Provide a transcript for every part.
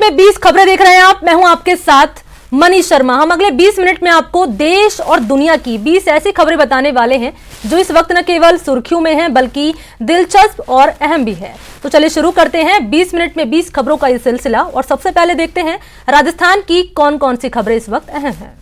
में 20 खबरें देख रहे हैं आप। मैं हूं आपके साथ मनीष शर्मा। हम अगले 20 मिनट में आपको देश और दुनिया की 20 ऐसी खबरें बताने वाले हैं जो इस वक्त न केवल सुर्खियों में हैं बल्कि दिलचस्प और अहम भी है। तो चलिए शुरू करते हैं 20 मिनट में 20 खबरों का ये सिलसिला। और सबसे पहले देखते हैं राजस्थान की कौन कौन सी खबरें इस वक्त अहम हैं।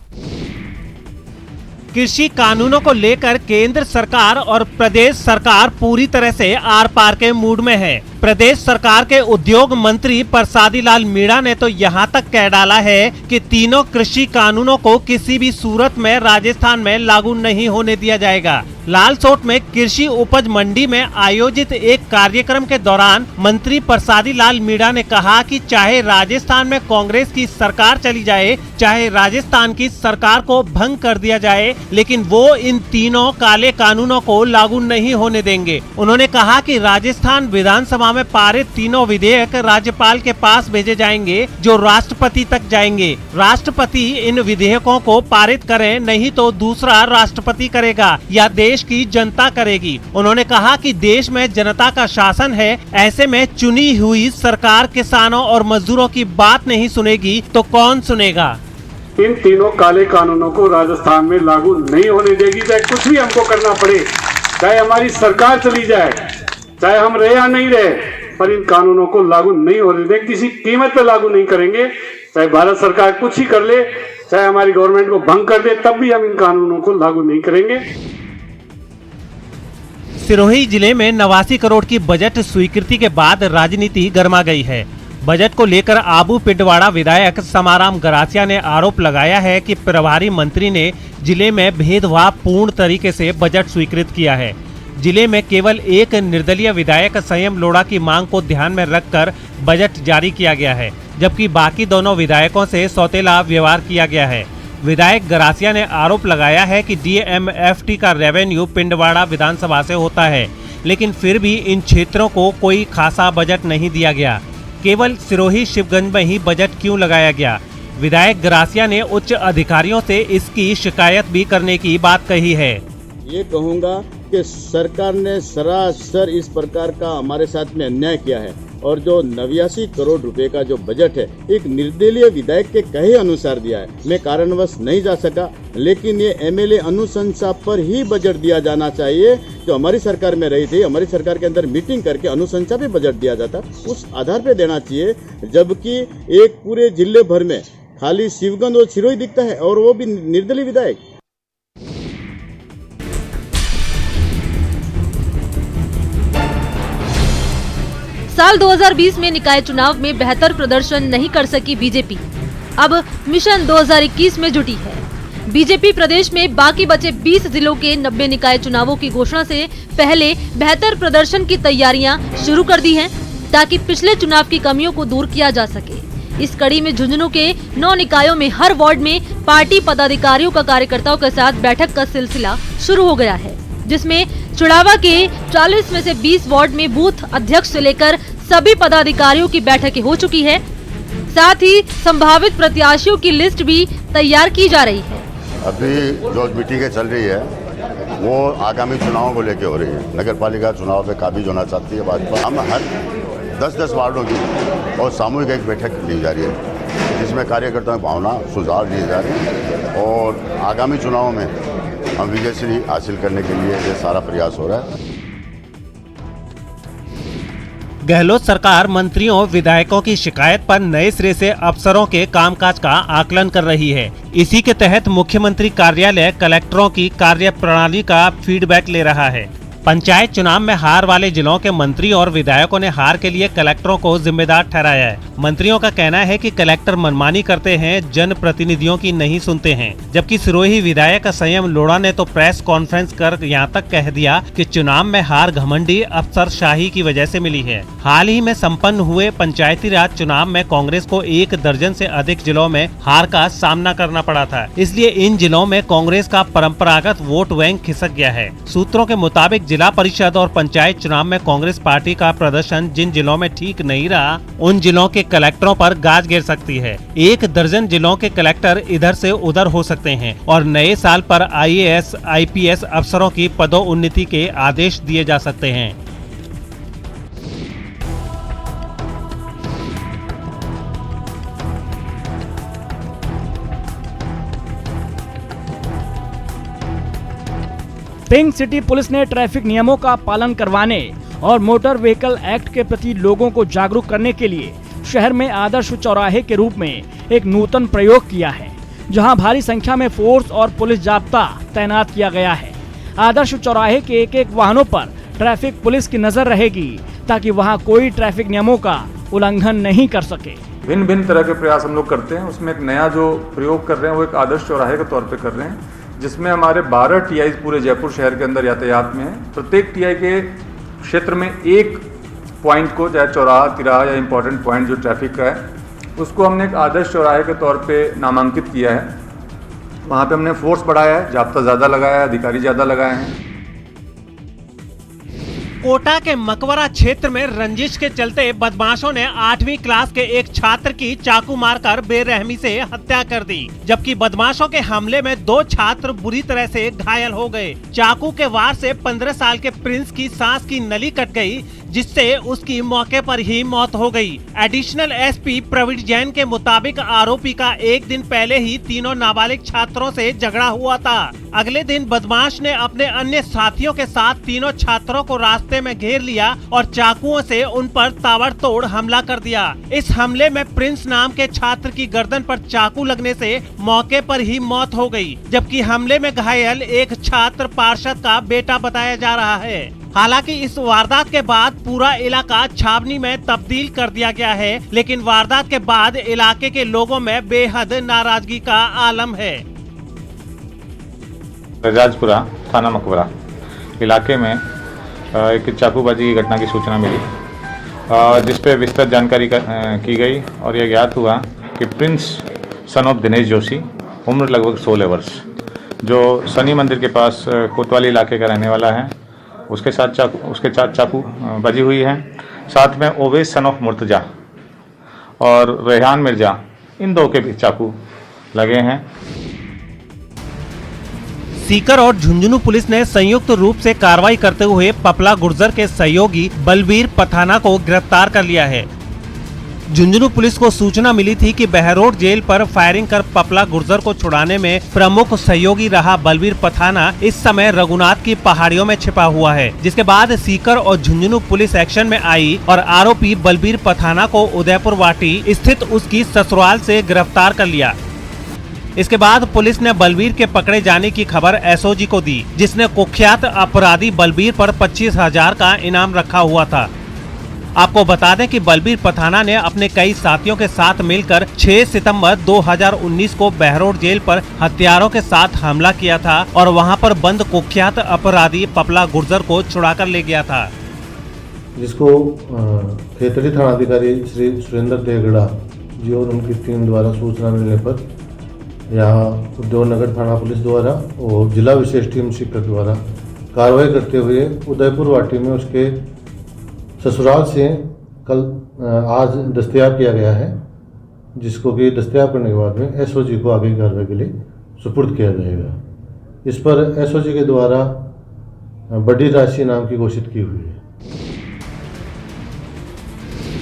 कृषि कानूनों को लेकर केंद्र सरकार और प्रदेश सरकार पूरी तरह से आर पार के मूड में है। प्रदेश सरकार के उद्योग मंत्री प्रसादी लाल मीणा ने तो यहाँ तक कह डाला है कि तीनों कृषि कानूनों को किसी भी सूरत में राजस्थान में लागू नहीं होने दिया जाएगा। लालसोट में कृषि उपज मंडी में आयोजित एक कार्यक्रम के दौरान मंत्री प्रसादी लाल मीणा ने कहा कि चाहे राजस्थान में कांग्रेस की सरकार चली जाए, चाहे राजस्थान की सरकार को भंग कर दिया जाए, लेकिन वो इन तीनों काले कानूनों को लागू नहीं होने देंगे। उन्होंने कहा कि राजस्थान विधानसभा में पारित तीनों विधेयक राज्यपाल के पास भेजे जाएंगे जो राष्ट्रपति तक जाएंगे। राष्ट्रपति इन विधेयकों को पारित करें, नहीं तो दूसरा राष्ट्रपति करेगा या देश की जनता करेगी। उन्होंने कहा कि देश में जनता का शासन है, ऐसे में चुनी हुई सरकार किसानों और मजदूरों की बात नहीं सुनेगी तो कौन सुनेगा। इन तीनों काले कानूनों को राजस्थान में लागू नहीं होने देगी, चाहे कुछ भी हमको करना पड़े, चाहे हमारी सरकार चली जाए, चाहे हम रहे या नहीं रहे, पर इन कानूनों को लागू नहीं होने देंगे। किसी कीमत पे लागू नहीं करेंगे। चाहे भारत सरकार कुछ ही कर ले, चाहे हमारी गवर्नमेंट को भंग कर दे, तब भी हम इन कानूनों को लागू नहीं करेंगे। सिरोही जिले में 89 करोड़ की बजट स्वीकृति के बाद राजनीति गर्मा गई है। बजट को लेकर आबू पिंडवाड़ा विधायक समाराम गरासिया ने आरोप लगाया है कि प्रभारी मंत्री ने जिले में भेदभाव पूर्ण तरीके से बजट स्वीकृत किया है। जिले में केवल एक निर्दलीय विधायक संयम लोढ़ा की मांग को ध्यान में रखकर बजट जारी किया गया है, जबकि बाकी दोनों विधायकों से सौतेला व्यवहार किया गया है। विधायक गरासिया ने आरोप लगाया है कि DMFT का रेवेन्यू पिंडवाड़ा विधानसभा से होता है, लेकिन फिर भी इन क्षेत्रों को कोई खासा बजट नहीं दिया गया। केवल सिरोही शिवगंज में ही बजट क्यों लगाया गया। विधायक गरासिया ने उच्च अधिकारियों से इसकी शिकायत भी करने की बात कही है। ये कहूँगा कि सरकार ने सरासर इस प्रकार का हमारे साथ में अन्याय किया है और जो 89 करोड़ रुपए का जो बजट है एक निर्दलीय विधायक के कहे अनुसार दिया है। मैं कारणवश नहीं जा सका, लेकिन ये MLA अनुशंसा पर ही बजट दिया जाना चाहिए। जो हमारी सरकार में रही थी, हमारी सरकार के अंदर मीटिंग करके अनुशंसा पे बजट दिया जाता, उस आधार पे देना चाहिए। जबकि एक पूरे जिले भर में खाली शिवगंज और सिरोही दिखता है और वो भी निर्दलीय विधायक। साल 2020 में निकाय चुनाव में बेहतर प्रदर्शन नहीं कर सकी बीजेपी, अब मिशन 2021 में जुटी है। बीजेपी प्रदेश में बाकी बचे 20 जिलों के 90 निकाय चुनावों की घोषणा से पहले बेहतर प्रदर्शन की तैयारियां शुरू कर दी हैं, ताकि पिछले चुनाव की कमियों को दूर किया जा सके। इस कड़ी में झुंझुनू के 9 निकायों में हर वार्ड में पार्टी पदाधिकारियों का कार्यकर्ताओं के साथ बैठक का सिलसिला शुरू हो गया है, जिसमें चुड़ावा के 40 में से 20 वार्ड में बूथ अध्यक्ष से लेकर सभी पदाधिकारियों की बैठकें हो चुकी है। साथ ही संभावित प्रत्याशियों की लिस्ट भी तैयार की जा रही है। अभी जो मीटिंगें चल रही है वो आगामी चुनावों को लेकर हो रही है। नगर पालिका चुनाव पे काबिज होना चाहती है भाजपा। हम हर 10-10 वार्डों की और सामूहिक एक बैठक ली जा रही है, जिसमें कार्यकर्ताओं की भावना सुझाव लिए जा रहे हैं और आगामी चुनावों में हम विजयश्री हासिल करने के लिए ये सारा प्रयास हो रहा है। गहलोत सरकार मंत्रियों विधायकों की शिकायत पर नए सिरे से अफसरों के कामकाज का आकलन कर रही है। इसी के तहत मुख्यमंत्री कार्यालय कलेक्टरों की कार्यप्रणाली का फीडबैक ले रहा है। पंचायत चुनाव में हार वाले जिलों के मंत्री और विधायकों ने हार के लिए कलेक्टरों को जिम्मेदार ठहराया है। मंत्रियों का कहना है कि कलेक्टर मनमानी करते हैं, जन प्रतिनिधियों की नहीं सुनते हैं। जबकि सिरोही विधायक संयम लोढ़ा ने तो प्रेस कॉन्फ्रेंस कर यहां तक कह दिया कि चुनाव में हार घमंडी अफसरशाही की वजह से मिली है। हाल ही में संपन्न हुए पंचायती राज चुनाव में कांग्रेस को 1 दर्जन से अधिक जिलों में हार का सामना करना पड़ा था, इसलिए इन जिलों में कांग्रेस का परंपरागत वोट बैंक खिसक गया है। सूत्रों के मुताबिक जिला परिषद और पंचायत चुनाव में कांग्रेस पार्टी का प्रदर्शन जिन जिलों में ठीक नहीं रहा, उन जिलों के कलेक्टरों पर गाज गिर सकती है। 1 दर्जन जिलों के कलेक्टर इधर से उधर हो सकते हैं और नए साल पर IAS, IPS अफसरों की पदोन्नति के आदेश दिए जा सकते हैं। पिंक सिटी पुलिस ने ट्रैफिक नियमों का पालन करवाने और मोटर व्हीकल एक्ट के प्रति लोगों को जागरूक करने के लिए शहर में आदर्श चौराहे के रूप में एक नूतन प्रयोग किया है, जहां भारी संख्या में फोर्स और पुलिस जाब्ता तैनात किया गया है। आदर्श चौराहे के एक एक वाहनों पर ट्रैफिक पुलिस की नजर रहेगी ताकि वहां कोई ट्रैफिक नियमों का उल्लंघन नहीं कर सके। भिन्न भिन्न तरह के प्रयास हम लोग करते हैं। उसमें एक नया जो प्रयोग कर रहे हैं वो एक आदर्श चौराहे के तौर पे कर रहे हैं, जिसमें हमारे 12 TI पूरे जयपुर शहर के अंदर यातायात में है। प्रत्येक TI के क्षेत्र में एक पॉइंट को, चाहे चौराहा, तिराहा या इम्पोर्टेंट पॉइंट जो ट्रैफिक का है, उसको हमने एक आदर्श चौराहे के तौर पे नामांकित किया है। वहाँ पे हमने फोर्स बढ़ाया है, जाब्ता ज़्यादा लगाया है, अधिकारी ज़्यादा लगाए हैं। कोटा के मकबरा क्षेत्र में रंजिश के चलते बदमाशों ने 8वीं क्लास के एक छात्र की चाकू मारकर बेरहमी से हत्या कर दी, जबकि बदमाशों के हमले में 2 छात्र बुरी तरह से घायल हो गए। चाकू के वार से 15 साल के प्रिंस की सांस की नली कट गई, जिससे उसकी मौके पर ही मौत हो गई। एडिशनल SP प्रवीण जैन के मुताबिक आरोपी का एक दिन पहले ही तीनों नाबालिग छात्रों से झगड़ा हुआ था। अगले दिन बदमाश ने अपने अन्य साथियों के साथ तीनों छात्रों को रास्ते में घेर लिया और चाकुओं से उन पर ताबड़तोड़ हमला कर दिया। इस हमले में प्रिंस नाम के छात्र की गर्दन पर चाकू लगने से मौके पर ही मौत हो गई, जबकि हमले में घायल एक छात्र पार्षद का बेटा बताया जा रहा है। हालांकि इस वारदात के बाद पूरा इलाका छावनी में तब्दील कर दिया गया है, लेकिन वारदात के बाद इलाके के लोगों में बेहद नाराजगी का आलम है। रजाजपुरा थाना मकबरा इलाके में एक चाकूबाजी की घटना की सूचना मिली, जिसपे विस्तृत जानकारी की गई और यह ज्ञात हुआ कि Prince son of Dinesh Joshi, उम्र लगभग 16 वर्ष, जो शनि मंदिर के पास कोतवाली इलाके का रहने वाला है, उसके साथ चाकू बजी हुई है। साथ में ओवेस सन ऑफ मुर्तजा और रेहान मिर्जा, इन 2 के भी चाकू लगे हैं। सीकर और झुंझुनू पुलिस ने संयुक्त रूप से कार्रवाई करते हुए पपला गुर्जर के सहयोगी बलबीर पठाना को गिरफ्तार कर लिया है। झुंझुनू पुलिस को सूचना मिली थी कि बहरोड जेल पर फायरिंग कर पपला गुर्जर को छुड़ाने में प्रमुख सहयोगी रहा बलबीर पठाना इस समय रघुनाथ की पहाड़ियों में छिपा हुआ है, जिसके बाद सीकर और झुंझुनू पुलिस एक्शन में आई और आरोपी बलबीर पठाना को उदयपुर वाटी स्थित उसकी ससुराल से गिरफ्तार कर लिया। इसके बाद पुलिस ने बलबीर के पकड़े जाने की खबर SOG को दी, जिसने कुख्यात अपराधी बलबीर पर 25,000 का इनाम रखा हुआ था। आपको बता दें कि बलबीर पठाना ने अपने कई साथियों के साथ मिलकर 6 सितंबर 2019 को बहरोड जेल पर हथियारों के साथ हमला किया था और वहां पर बंद कुख्यात अपराधी पपला गुर्जर को छुड़ाकर ले गया था, जिसको खेतड़ी थानाधिकारी श्री सुरेंद्र देगड़ा जी और उनकी टीम द्वारा सूचना मिलने पर यहाँ उद्योगनगर थाना पुलिस द्वारा और जिला विशेष टीम सीकर द्वारा कार्रवाई करते हुए उदयपुर वाटी में उसके ससुराल से आज दस्तयाब किया गया है, जिसको कि दस्तयाब करने के बाद में SOG को आगे की कार्रवाई के लिए सुपुर्द किया जाएगा। इस पर SOG के द्वारा बड़ी राशि इनाम की घोषित की हुई है।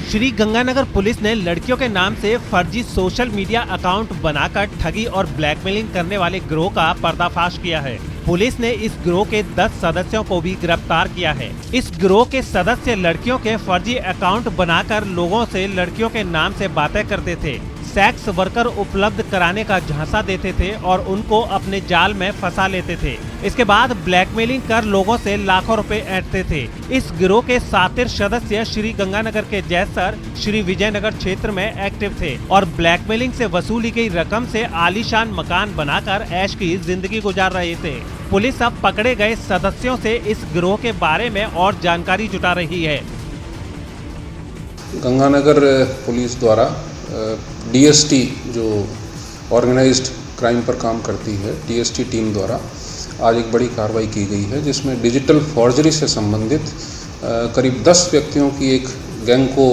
श्री गंगानगर पुलिस ने लड़कियों के नाम से फर्जी सोशल मीडिया अकाउंट बनाकर ठगी और ब्लैकमेलिंग करने वाले गिरोह का पर्दाफाश किया है। पुलिस ने इस गिरोह के 10 सदस्यों को भी गिरफ्तार किया है। इस गिरोह के सदस्य लड़कियों के फर्जी अकाउंट बनाकर लोगों से लड़कियों के नाम से बातें करते थे, सेक्स वर्कर उपलब्ध कराने का झांसा देते थे और उनको अपने जाल में फंसा लेते थे। इसके बाद ब्लैकमेलिंग कर लोगों से लाखों रुपए ऐंठते थे। इस गिरोह के 7 सदस्य श्री गंगानगर के जयसर, श्री विजयनगर क्षेत्र में एक्टिव थे और ब्लैकमेलिंग से वसूली गई रकम से आलीशान मकान बनाकर ऐश की जिंदगी गुजार रहे थे। पुलिस अब पकड़े गए सदस्यों से इस गिरोह के बारे में और जानकारी जुटा रही है। गंगानगर पुलिस द्वारा DST जो ऑर्गेनाइज्ड क्राइम पर काम करती है, DST टीम द्वारा आज एक बड़ी कार्रवाई की गई है, जिसमें डिजिटल फॉर्जरी से संबंधित करीब 10 व्यक्तियों की एक गैंग को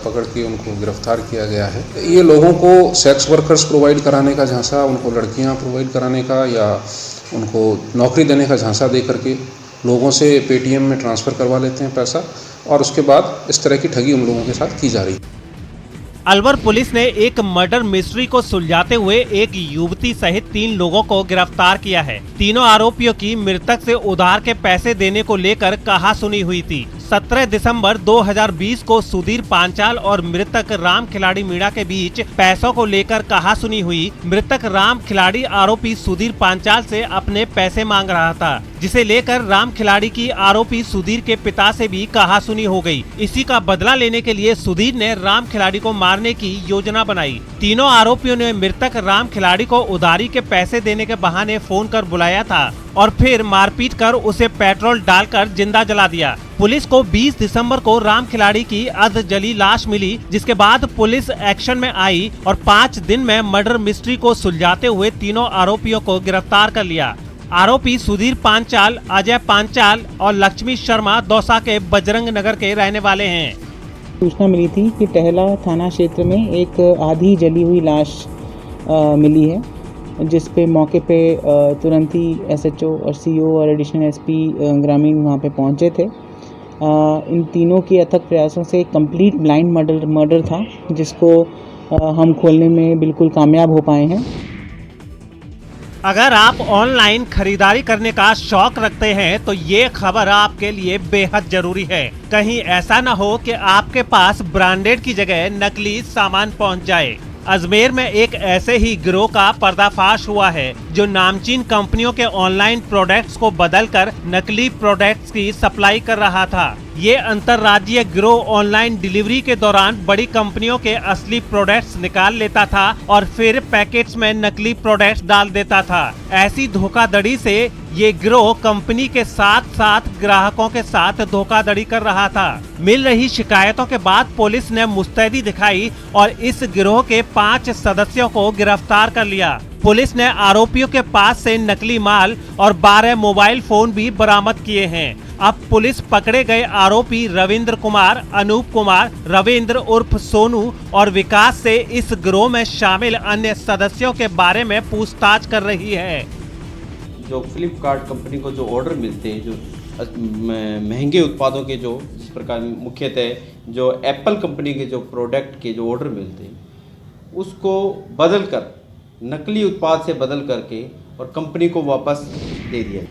पकड़ के उनको गिरफ्तार किया गया है। ये लोगों को सेक्स वर्कर्स प्रोवाइड कराने का झांसा, उनको लड़कियां प्रोवाइड कराने का या उनको नौकरी देने का झांसा दे करके लोगों से पेटीएम में ट्रांसफ़र करवा लेते हैं पैसा, और उसके बाद इस तरह की ठगी उन लोगों के साथ की जा रही है। अलवर पुलिस ने एक मर्डर मिस्ट्री को सुलझाते हुए एक युवती सहित 3 लोगों को गिरफ्तार किया है। तीनों आरोपियों की मृतक से उधार के पैसे देने को लेकर कहासुनी हुई थी। 17 दिसंबर 2020 को सुधीर पांचाल और मृतक राम खिलाड़ी मीणा के बीच पैसों को लेकर कहासुनी हुई। मृतक राम खिलाड़ी आरोपी सुधीर पांचाल से अपने पैसे मांग रहा था, जिसे लेकर राम खिलाड़ी की आरोपी सुधीर के पिता से भी कहासुनी हो गई। इसी का बदला लेने के लिए सुधीर ने राम खिलाड़ी को मारने की योजना बनाई। तीनों आरोपियों ने मृतक राम खिलाड़ी को उधारी के पैसे देने के बहाने फोन कर बुलाया था और फिर मारपीट कर उसे पेट्रोल डालकर जिंदा जला दिया। पुलिस को 20 दिसंबर को राम खिलाड़ी की अर्ध जली लाश मिली, जिसके बाद पुलिस एक्शन में आई और 5 दिन में मर्डर मिस्ट्री को सुलझाते हुए तीनों आरोपियों को गिरफ्तार कर लिया। आरोपी सुधीर पांचाल, अजय पांचाल और लक्ष्मी शर्मा दौसा के बजरंग नगर के रहने वाले हैं। सूचना मिली थी कि टहला थाना क्षेत्र में एक आधी जली हुई लाश मिली है, जिस पे मौके पे तुरंत ही एसएचओ और सीओ और एडिशनल एसपी ग्रामीण वहाँ पे पहुँचे थे। इन तीनों के अथक प्रयासों से कंप्लीट ब्लाइंड मर्डर था, जिसको हम खोलने में बिल्कुल कामयाब हो पाए हैं। अगर आप ऑनलाइन खरीदारी करने का शौक रखते हैं तो ये खबर आपके लिए बेहद जरूरी है। कहीं ऐसा न हो कि आपके पास ब्रांडेड की जगह नकली सामान पहुंच जाए। अजमेर में एक ऐसे ही गिरोह का पर्दाफाश हुआ है, जो नामचीन कंपनियों के ऑनलाइन प्रोडक्ट्स को बदलकर नकली प्रोडक्ट्स की सप्लाई कर रहा था। ये अंतर्राज्यीय गिरोह ऑनलाइन डिलीवरी के दौरान बड़ी कंपनियों के असली प्रोडक्ट्स निकाल लेता था और फिर पैकेट्स में नकली प्रोडक्ट्स डाल देता था। ऐसी धोखाधड़ी से ये गिरोह कंपनी के साथ साथ ग्राहकों के साथ धोखाधड़ी कर रहा था। मिल रही शिकायतों के बाद पुलिस ने मुस्तैदी दिखाई और इस गिरोह के 5 सदस्यों को गिरफ्तार कर लिया। पुलिस ने आरोपियों के पास से नकली माल और 12 मोबाइल फोन भी बरामद किए हैं। अब पुलिस पकड़े गए आरोपी रविंद्र कुमार, अनूप कुमार, रविंद्र उर्फ सोनू और विकास से इस गिरोह में शामिल अन्य सदस्यों के बारे में पूछताछ कर रही है। जो फ्लिपकार्ट कंपनी को जो ऑर्डर मिलते हैं, जो महंगे उत्पादों के, जो इस प्रकार मुख्यतः जो एप्पल कंपनी के जो प्रोडक्ट के जो ऑर्डर मिलते हैं, उसको बदलकर नकली उत्पाद से बदल करके और कंपनी को वापस दे दिया।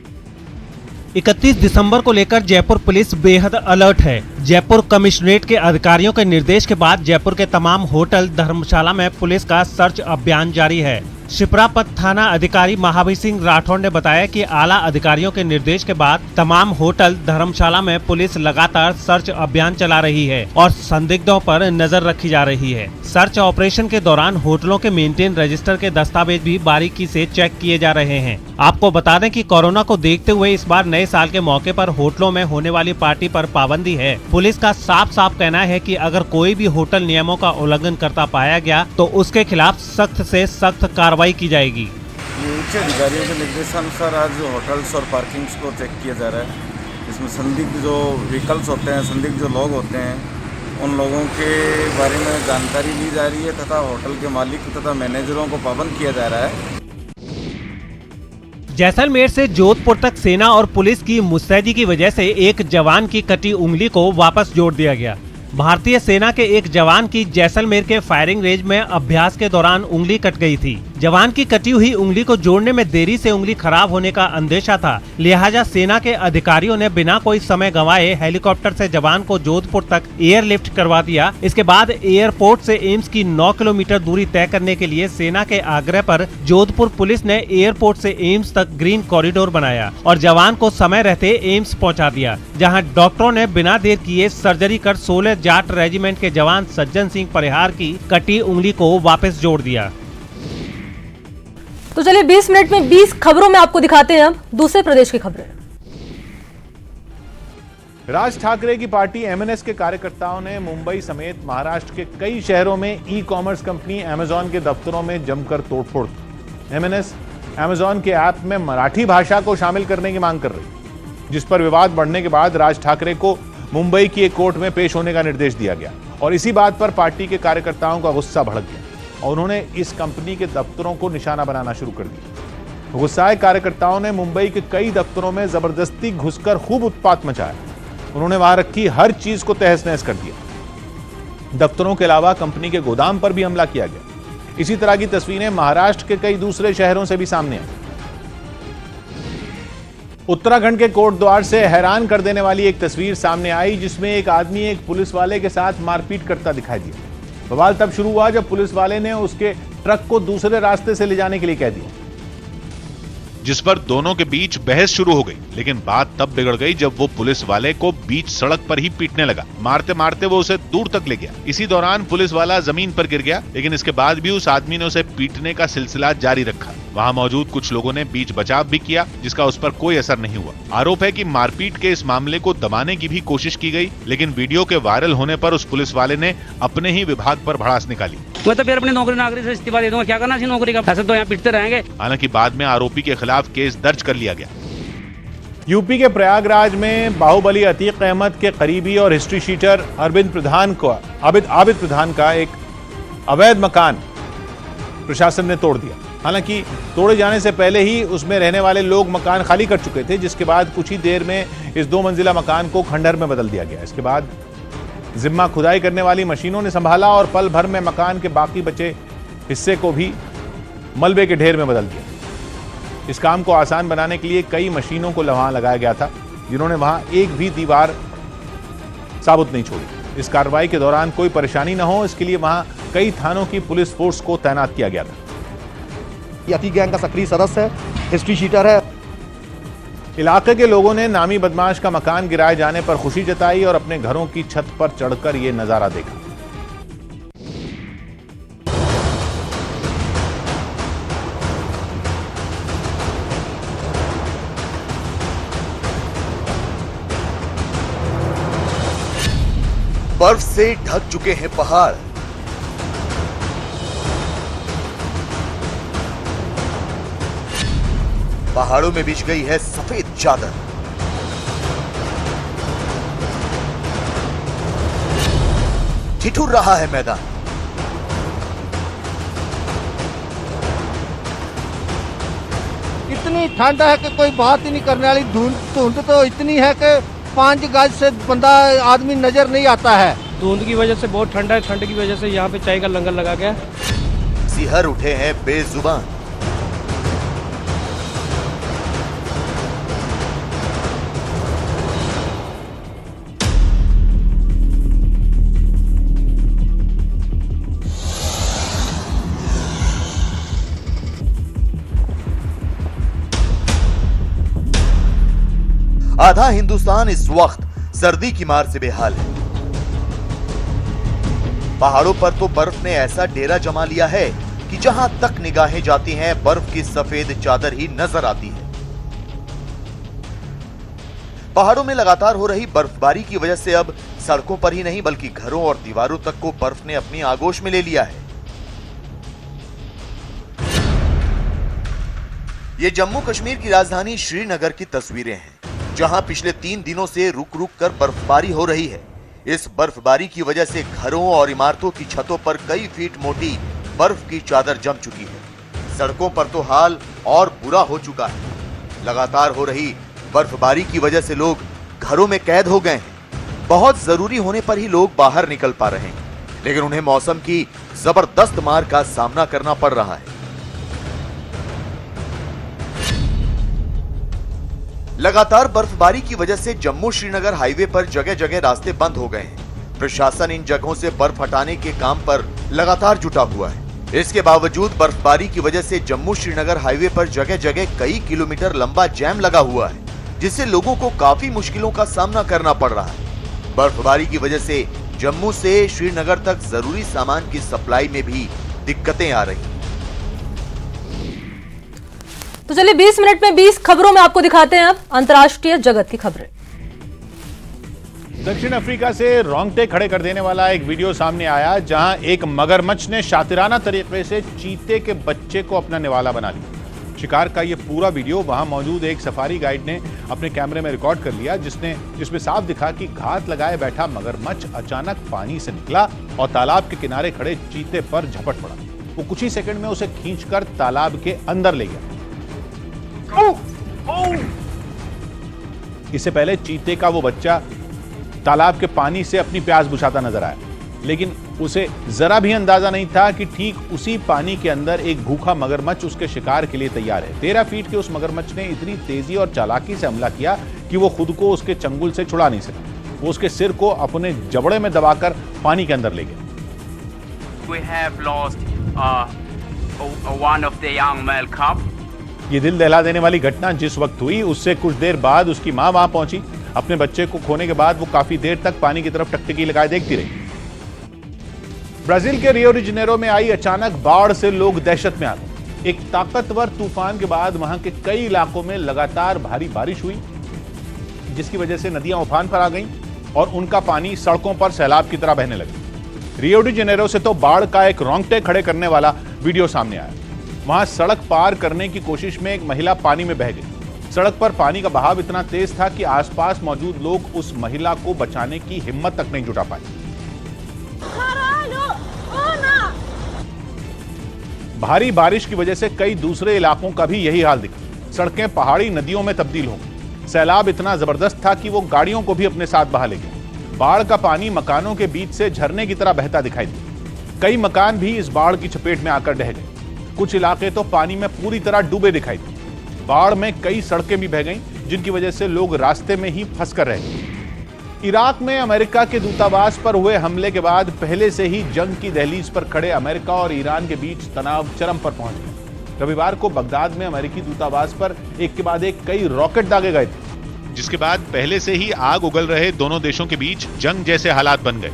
31 दिसंबर को लेकर जयपुर पुलिस बेहद अलर्ट है। जयपुर कमिश्नरेट के अधिकारियों के निर्देश के बाद जयपुर के तमाम होटल, धर्मशाला में पुलिस का सर्च अभियान जारी है। शिप्रापत थाना अधिकारी महावीर सिंह राठौड़ ने बताया कि आला अधिकारियों के निर्देश के बाद तमाम होटल, धर्मशाला में पुलिस लगातार सर्च अभियान चला रही है और संदिग्धों पर नजर रखी जा रही है। सर्च ऑपरेशन के दौरान होटलों के मेंटेन रजिस्टर के दस्तावेज भी बारीकी से चेक किए जा रहे हैं। आपको बता दें कि कोरोना को देखते हुए इस बार नए साल के मौके पर होटलों में होने वाली पार्टी पर पाबंदी है। पुलिस का साफ साफ कहना है कि अगर कोई भी होटल नियमों का उल्लंघन करता पाया गया तो उसके खिलाफ सख्त से सख्त कार्रवाई की जाएगी। उच्च अधिकारियों के निर्देशानुसार आज होटल्स और पार्किंग्स को चेक किया जा रहा है। इसमें संदिग्ध जो व्हीकल्स होते हैं, संदिग्ध जो लोग होते हैं, उन लोगों के बारे में जानकारी ली जा रही है तथा होटल के मालिक तथा मैनेजरों को पाबंद किया जा रहा है। जैसलमेर से जोधपुर तक सेना और पुलिस की मुस्तैदी की वजह से एक जवान की कटी उंगली को वापस जोड़ दिया गया। भारतीय सेना के एक जवान की जैसलमेर के फायरिंग रेंज में अभ्यास के दौरान उंगली कट गई थी। जवान की कटी हुई उंगली को जोड़ने में देरी से उंगली खराब होने का अंदेशा था, लिहाजा सेना के अधिकारियों ने बिना कोई समय गंवाए हेलीकॉप्टर से जवान को जोधपुर तक एयरलिफ्ट करवा दिया। इसके बाद एयरपोर्ट से एम्स की 9 किलोमीटर दूरी तय करने के लिए सेना के आग्रह पर जोधपुर पुलिस ने एयरपोर्ट से एम्स तक ग्रीन कॉरिडोर बनाया और जवान को समय रहते एम्स पहुँचा दिया, जहाँ डॉक्टरों ने बिना देर किए सर्जरी कर 16 जाट रेजिमेंट के जवान सज्जन सिंह परिहार की कटी उंगली को वापस जोड़ दिया। तो चलिए 20 मिनट में 20 खबरों में आपको दिखाते हैं अब दूसरे प्रदेश की खबरें। राज ठाकरे की पार्टी एमएनएस के कार्यकर्ताओं ने मुंबई समेत महाराष्ट्र के कई शहरों में ई कॉमर्स कंपनी अमेजॉन के दफ्तरों में जमकर तोड़फोड़ की। एमएनएस अमेजॉन के ऐप में मराठी भाषा को शामिल करने की मांग कर रही, जिस पर विवाद बढ़ने के बाद राज ठाकरे को मुंबई की एक कोर्ट में पेश होने का निर्देश दिया गया और इसी बात पर पार्टी के कार्यकर्ताओं का गुस्सा भड़क गया और उन्होंने इस कंपनी के दफ्तरों को निशाना बनाना शुरू कर दिया। गुस्साए कार्यकर्ताओं ने मुंबई के कई दफ्तरों में जबरदस्ती घुसकर खूब उत्पात मचाया। उन्होंने वहां रखी हर चीज को तहस नहस कर दिया। दफ्तरों के अलावा कंपनी के गोदाम पर भी हमला किया गया। इसी तरह की तस्वीरें महाराष्ट्र के कई दूसरे शहरों से भी सामने आई। उत्तराखंड के कोटद्वार से हैरान कर देने वाली एक तस्वीर सामने आई, जिसमें एक आदमी एक पुलिस वाले के साथ मारपीट करता दिखाई दिया। बवाल तब शुरू हुआ जब पुलिस वाले ने उसके ट्रक को दूसरे रास्ते से ले जाने के लिए कह दिया, जिस पर दोनों के बीच बहस शुरू हो गई। लेकिन बात तब बिगड़ गई जब वो पुलिस वाले को बीच सड़क पर ही पीटने लगा। मारते मारते वो उसे दूर तक ले गया। इसी दौरान पुलिस वाला जमीन पर गिर गया, लेकिन इसके बाद भी उस आदमी ने उसे पीटने का सिलसिला जारी रखा। वहां मौजूद कुछ लोगों ने बीच बचाव भी किया, जिसका उस पर कोई असर नहीं हुआ। आरोप है कि मारपीट के इस मामले को दबाने की भी कोशिश की गई, लेकिन वीडियो के वायरल होने पर उस पुलिस वाले ने अपने ही विभाग पर भड़ास निकाली। मैं तो फिर अपनी नौकरी से इस्तीफा दे दूंगा, क्या करना है नौकरी का, ऐसे तो यहाँ पिटते रहेंगे। हालांकि बाद में आरोपी के खिलाफ केस दर्ज कर लिया गया। यूपी के प्रयागराज में बाहुबली अतीक अहमद के करीबी और हिस्ट्री शीटर आबिद प्रधान का एक अवैध मकान प्रशासन ने तोड़ दिया। हालांकि तोड़े जाने से पहले ही उसमें रहने वाले लोग मकान खाली कर चुके थे, जिसके बाद कुछ ही देर में इस 2 मंजिला मकान को खंडहर में बदल दिया गया। इसके बाद जिम्मा खुदाई करने वाली मशीनों ने संभाला और पल भर में मकान के बाकी बचे हिस्से को भी मलबे के ढेर में बदल दिया। इस काम को आसान बनाने के लिए कई मशीनों को वहां लगाया गया था, जिन्होंने वहां एक भी दीवार साबुत नहीं छोड़ी। इस कार्रवाई के दौरान कोई परेशानी न हो, इसके लिए वहां कई थानों की पुलिस फोर्स को तैनात किया गया था। अतीक गैंग का सक्रिय सदस्य है, हिस्ट्री शीटर है। इलाके के लोगों ने नामी बदमाश का मकान गिराए जाने पर खुशी जताई और अपने घरों की छत पर चढ़कर यह नजारा देखा। बर्फ से ढक चुके हैं पहाड़, पहाड़ों में बिछ गई है सफेद चादर। ठिठुर रहा है मैदान। इतनी ठंड है कि कोई बात ही नहीं करने वाली। धुंध तो इतनी है कि 5 गज से बंदा आदमी नजर नहीं आता है। धुंध की वजह से बहुत ठंडा है, ठंड की वजह से यहाँ पे चाय का लंगर लगा गया। सिहर उठे हैं बेजुबान। आधा हिंदुस्तान इस वक्त सर्दी की मार से बेहाल है। पहाड़ों पर तो बर्फ ने ऐसा डेरा जमा लिया है कि जहां तक निगाहें जाती हैं बर्फ की सफेद चादर ही नजर आती है। पहाड़ों में लगातार हो रही बर्फबारी की वजह से अब सड़कों पर ही नहीं बल्कि घरों और दीवारों तक को बर्फ ने अपनी आगोश में ले लिया है। ये जम्मू कश्मीर की राजधानी श्रीनगर की तस्वीरें हैं, जहां पिछले 3 दिनों से रुक रुक कर बर्फबारी हो रही है। इस बर्फबारी की वजह से घरों और इमारतों की छतों पर कई फीट मोटी बर्फ की चादर जम चुकी है। सड़कों पर तो हाल और बुरा हो चुका है। लगातार हो रही बर्फबारी की वजह से लोग घरों में कैद हो गए हैं। बहुत जरूरी होने पर ही लोग बाहर निकल पा रहे हैं, लेकिन उन्हें मौसम की जबरदस्त मार का सामना करना पड़ रहा है। लगातार बर्फबारी की वजह से जम्मू श्रीनगर हाईवे पर जगह जगह रास्ते बंद हो गए हैं। प्रशासन इन जगहों से बर्फ हटाने के काम पर लगातार जुटा हुआ है। इसके बावजूद बर्फबारी की वजह से जम्मू श्रीनगर हाईवे पर जगह जगह कई किलोमीटर लंबा जैम लगा हुआ है, जिससे लोगों को काफी मुश्किलों का सामना करना पड़ रहा है। बर्फबारी की वजह से जम्मू से श्रीनगर तक जरूरी सामान की सप्लाई में भी दिक्कतें आ रही हैं। तो चलिए 20 मिनट में 20 खबरों में आपको दिखाते हैं अब अंतर्राष्ट्रीय जगत की खबरें। दक्षिण अफ्रीका से रोंगटे खड़े कर देने वाला एक वीडियो सामने आया, जहां एक मगरमच्छ ने शातिराना तरीके से चीते के बच्चे को अपना निवाला बना लिया। शिकार का यह पूरा वीडियो वहां मौजूद एक सफारी गाइड ने अपने कैमरे में रिकॉर्ड कर लिया, जिसमें साफ दिखा कि घात लगाए बैठा मगरमच्छ अचानक पानी से निकला और तालाब के किनारे खड़े चीते पर झपट पड़ा। वो कुछ ही सेकंड में उसे खींचकर तालाब के अंदर ले गया। इससे पहले चीते का वो बच्चा तालाब के पानी से अपनी प्यास बुझाता नजर आया। लेकिन उसे जरा भी अंदाजा नहीं था कि ठीक उसी पानी के अंदर एक भूखा मगरमच्छ उसके शिकार के लिए तैयार है। 13 फीट के उस मगरमच्छ ने इतनी तेजी और चालाकी से हमला किया कि वो खुद को उसके चंगुल से छुड़ा नहीं सका। वो उसके सिर को अपने जबड़े में दबाकर पानी के अंदर ले गया। We have lost one of the young male cub. ये दिल दहला देने वाली घटना जिस वक्त हुई उससे कुछ देर बाद उसकी मां वहां पहुंची। अपने बच्चे को खोने के बाद वो काफी देर तक पानी की तरफ टकटकी लगाए देखती रही। ब्राजील के रियो डी जेनेरो में आई अचानक बाढ़ से लोग दहशत में आ गए। एक ताकतवर तूफान के बाद वहां के कई इलाकों में लगातार भारी बारिश हुई, जिसकी वजह से नदियां उफान पर आ गईं और उनका पानी सड़कों पर सैलाब की तरह बहने लगा। रियो डी जेनेरो से तो बाढ़ का एक रोंगटे खड़े करने वाला वीडियो सामने आया। वहां सड़क पार करने की कोशिश में एक महिला पानी में बह गई। सड़क पर पानी का बहाव इतना तेज था कि आसपास मौजूद लोग उस महिला को बचाने की हिम्मत तक नहीं जुटा पाए। भारी बारिश की वजह से कई दूसरे इलाकों का भी यही हाल दिखा। सड़कें पहाड़ी नदियों में तब्दील हो गई। सैलाब इतना जबरदस्त था कि वो गाड़ियों को भी अपने साथ बहा ले गया। बाढ़ का पानी मकानों के बीच से झरने की तरह बहता दिखाई दिया। कई मकान भी इस बाढ़ की चपेट में आकर ढह गए। कुछ इलाके तो पानी में पूरी तरह डूबे दिखाई दिए। बाढ़ में कई सड़कें भी बह गईं, जिनकी वजह से लोग रास्ते में ही फंस कर रह गए। इराक में अमेरिका के दूतावास पर हुए हमले के बाद पहले से ही जंग की दहलीज पर खड़े अमेरिका और ईरान के बीच तनाव चरम पर पहुंच गया। रविवार को बगदाद में अमेरिकी दूतावास पर एक के बाद एक कई रॉकेट दागे गए थे, जिसके बाद पहले से ही आग उगल रहे दोनों देशों के बीच जंग जैसे हालात बन गए।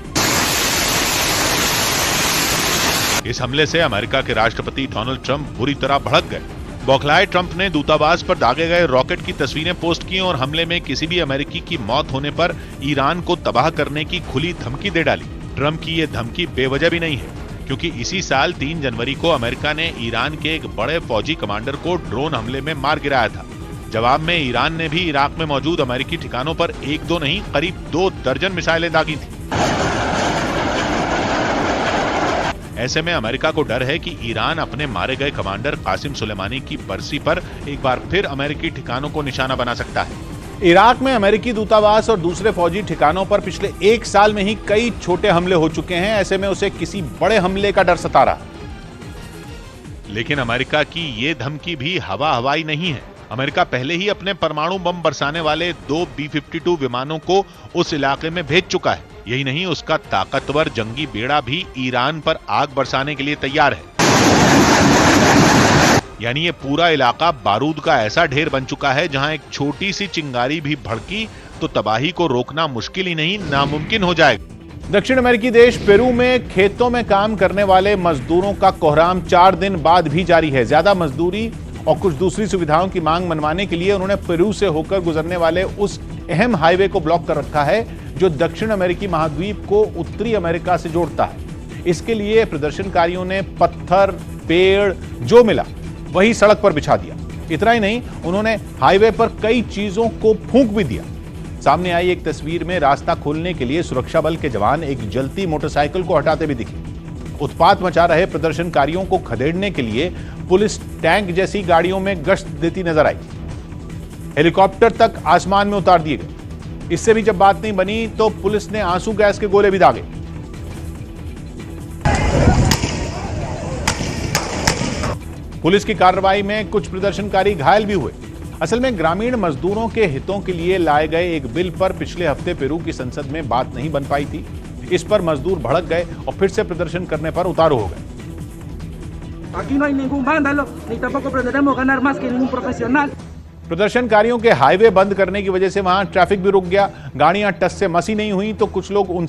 इस हमले से अमेरिका के राष्ट्रपति डोनाल्ड ट्रंप बुरी तरह भड़क गए। बौखलाए ट्रंप ने दूतावास पर दागे गए रॉकेट की तस्वीरें पोस्ट की और हमले में किसी भी अमेरिकी की मौत होने पर ईरान को तबाह करने की खुली धमकी दे डाली। ट्रंप की ये धमकी बेवजह भी नहीं है, क्योंकि इसी साल 3 जनवरी को अमेरिका ने ईरान के एक बड़े फौजी कमांडर को ड्रोन हमले में मार गिराया था। जवाब में ईरान ने भी इराक में मौजूद अमेरिकी ठिकानों पर 1-2 नहीं करीब 2 दर्जन मिसाइलें दागी थी। ऐसे में अमेरिका को डर है कि ईरान अपने मारे गए कमांडर कासिम सुलेमानी की बरसी पर एक बार फिर अमेरिकी ठिकानों को निशाना बना सकता है। इराक में अमेरिकी दूतावास और दूसरे फौजी ठिकानों पर पिछले 1 साल में ही कई छोटे हमले हो चुके हैं। ऐसे में उसे किसी बड़े हमले का डर सता रहा। लेकिन अमेरिका की ये धमकी भी हवाई नहीं है। अमेरिका पहले ही अपने परमाणु बम बरसाने वाले 2 B-52 विमानों को उस इलाके में भेज चुका है। यही नहीं, उसका ताकतवर जंगी बेड़ा भी ईरान पर आग बरसाने के लिए तैयार है। यानी ये पूरा इलाका बारूद का ऐसा ढेर बन चुका है, जहां एक छोटी सी चिंगारी भी भड़की तो तबाही को रोकना मुश्किल ही नहीं नामुमकिन हो जाएगा। दक्षिण अमेरिकी देश पेरू में खेतों में काम करने वाले मजदूरों का कोहराम 4 दिन बाद भी जारी है। ज्यादा मजदूरी और कुछ दूसरी सुविधाओं की मांग मनवाने के लिए उन्होंने पेरू से होकर गुजरने वाले उस अहम हाईवे को ब्लॉक कर रखा है जो दक्षिण अमेरिकी महाद्वीप को उत्तरी अमेरिका से जोड़ता है। इसके लिए प्रदर्शनकारियों ने पत्थर, पेड़ जो मिला वही सड़क पर बिछा दिया। इतना ही नहीं, उन्होंने हाईवे पर कई चीजों को फूंक भी दिया। सामने आई एक तस्वीर में रास्ता खोलने के लिए सुरक्षा बल के जवान एक जलती मोटरसाइकिल को हटाते भी दिखे। उत्पात मचा रहे प्रदर्शनकारियों को खदेड़ने के लिए पुलिस टैंक जैसी गाड़ियों में गश्त देती नजर आई। हेलीकॉप्टर तक आसमान में उतार दिए गए। इससे भी जब बात नहीं बनी तो पुलिस ने आंसू गैस के गोले भी दागे। पुलिस की कार्रवाई में कुछ प्रदर्शनकारी घायल भी हुए। असल में ग्रामीण मजदूरों के हितों के लिए लाए गए एक बिल पर पिछले हफ्ते पेरू की संसद में बात नहीं बन पाई थी। इस पर मजदूर भड़क गए और फिर से प्रदर्शन करने पर उतारू हो गए। प्रदर्शनकारियों के हाईवे बंद करने की वजह से वहां ट्रैफिक भी रुक गया। गाड़ियां टस से मसी नहीं हुई तो कुछ लोग उन